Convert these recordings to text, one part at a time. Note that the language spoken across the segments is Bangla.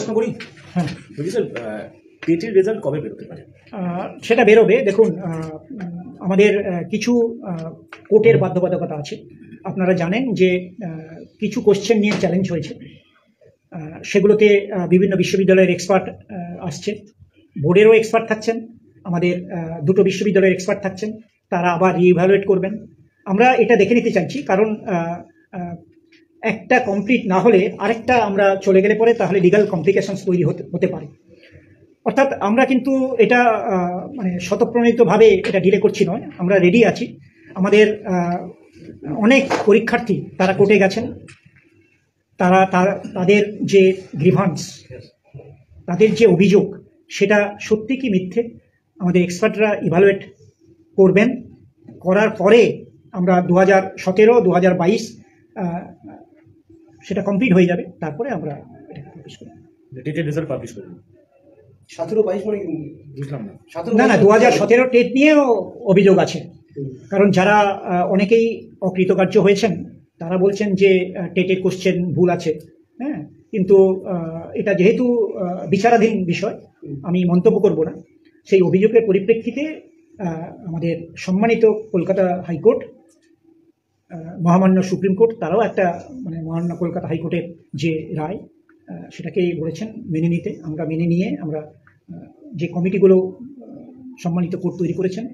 প্রশ্ন করি। হ্যাঁ, বলছি স্যার, টেটের রেজাল্ট কবে বেরোতে পারে? সেটা বেরোবে। দেখুন, আমাদের কিছু কোর্টের বাধ্যবাধকতা আছে। আপনারা জানেন যে কিছু কোশ্চেন নিয়ে চ্যালেঞ্জ হয়েছে, সেগুলোতে বিভিন্ন বিশ্ববিদ্যালয়ের এক্সপার্ট আসছে, বোর্ডেরও এক্সপার্ট থাকছেন, আমাদের দুটো বিশ্ববিদ্যালয়ের এক্সপার্ট থাকছেন, তারা আবার রিইভ্যালুয়েট করবেন। আমরা এটা দেখে নিতে চাইছি, কারণ একটা কমপ্লিট না হলে আরেকটা আমরা চলে গেলে পরে তাহলে লিগাল কমপ্লিকেশনস তৈরি হতে পারে। অর্থাৎ আমরা কিন্তু এটা মানে স্বতঃপ্রণোদিতভাবে এটা ডিলে করছি নয়, আমরা রেডি আছি। আমাদের অনেক পরীক্ষার্থী তারা কোর্টে গেছেন, তাদের যে গ্রিভান্স, তাদের যে অভিযোগ, সেটা সত্যি কি মিথ্যে আমাদের এক্সপার্টরা ইভালুয়েট করবেন। করার পরে আমরা 2017, 2022 সেটা কমপ্লিট হয়ে যাবে, তারপরে আমরা এটা পাবলিশ করব। টেটের রেজাল্ট পাবলিশ করবেন 17-22 মানে বুঝলাম না। না, 2017 টেট নিয়েও অভিযোগ আছে। কারণ যারা অনেকেই অকৃতকার্য হয়েছেন, তারা বলছেন যে টেটের কোশ্চেন ভুল আছে। হ্যাঁ, কিন্তু এটা যেহেতু বিচারাধীন বিষয়, আমি মন্তব্য করব না। সেই অভিযোগের পরিপ্রেক্ষিতে আমাদের সম্মানিত কলকাতা হাইকোর্ট, মহামান্য সুপ্রিম কোর্ট, তারাও একটা মানে মহামান্য কলকাতা হাইকোর্টের যে রায়, সেটাকেই বলেছেন মেনে নিতে। আমরা মেনে নিয়ে আমরা যে কমিটিগুলো সম্মানিত কোর্ট তৈরি করেছেন,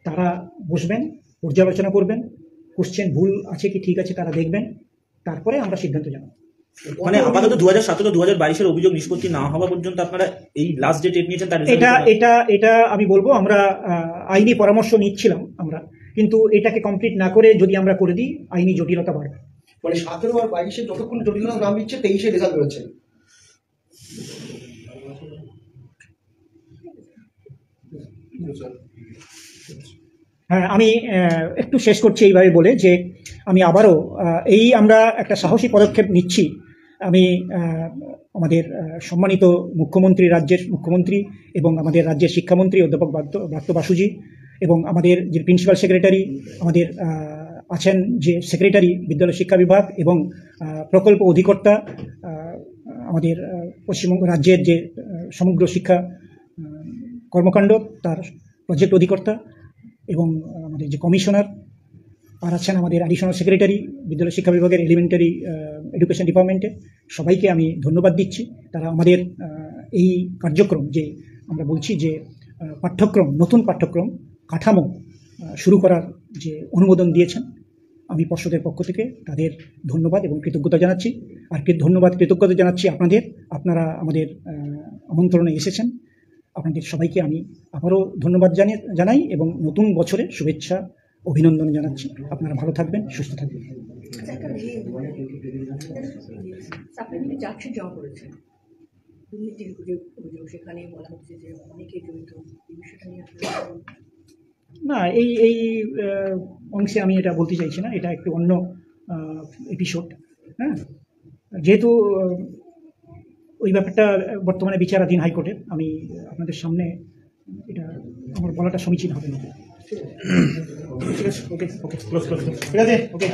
তারা বসবেন, পর্যালোচনা করবেন, কোশ্চেন ভুল আছে কি ঠিক আছে তারা দেখবেন, তারপরে আমরা সিদ্ধান্ত জানাবো। মানে আপাতত 2017, 2022 অভিযোগ নিষ্পত্তি না হওয়া পর্যন্ত আপনারা এই লাস্ট যে টেট নিয়েছেন তার এটা আমি বলবো, আমরা আইনি পরামর্শ নিচ্ছিলাম আমরা, কিন্তু এটাকে কমপ্লিট না করে যদি আমরা করে দিই আইনি জটিলতা বাড়বে। মানে 17 আর 22 যতক্ষণ জটিলতা নাম দিচ্ছে 23 রেজাল্ট বেরোচ্ছে। হ্যাঁ, আমি একটু শেষ করছি এইভাবে বলে যে আমি আবারও আমরা একটা সাহসী পদক্ষেপ নিচ্ছি। আমি আমাদের সম্মানিত মুখ্যমন্ত্রী, রাজ্যের মুখ্যমন্ত্রী এবং আমাদের রাজ্যের শিক্ষামন্ত্রী অধ্যাপক ব্রাত্য বাসুজি এবং আমাদের যে প্রিন্সিপাল সেক্রেটারি, আমাদের আছেন যে সেক্রেটারি বিদ্যালয় শিক্ষা বিভাগ এবং প্রকল্প অধিকর্তা, আমাদের পশ্চিমবঙ্গ রাজ্যের যে সমগ্র শিক্ষা কর্মকাণ্ড তার প্রজেক্ট অধিকর্তা এবং আমাদের যে কমিশনার, আর আছেন আমাদের অ্যাডিশনাল সেক্রেটারি বিদ্যালয় শিক্ষা বিভাগের এলিমেন্টারি এডুকেশন ডিপার্টমেন্টে, সবাইকে আমি ধন্যবাদ দিচ্ছি। তারা আমাদের এই কার্যক্রম, যে আমরা বলছি যে পাঠ্যক্রম, নতুন পাঠ্যক্রম কাঠামো শুরু করার যে অনুমোদন দিয়েছেন, আমি পর্ষদের পক্ষ থেকে তাদের ধন্যবাদ এবং কৃতজ্ঞতা জানাচ্ছি। আর কৃতজ্ঞতা জানাচ্ছি আপনারা আমাদের আমন্ত্রণে এসেছেন। আপনাদের সবাইকে আমি আবারও ধন্যবাদ জানাই এবং নতুন বছরে শুভেচ্ছা অভিনন্দন জানাচ্ছি। আপনারা ভালো থাকবেন, সুস্থ থাকবেন। না, এই অংশে আমি এটা বলতে চাইছি না, এটা একটু অন্য এপিসোড। হ্যাঁ, যেহেতু ওই ব্যাপারটা বর্তমানে বিচারাধীন হাইকোর্টের, আমি আপনাদের সামনে এটা আমার বলাটা সমীচীন হবে না। ঠিক আছে, ওকে, ঠিক আছে, ওকে।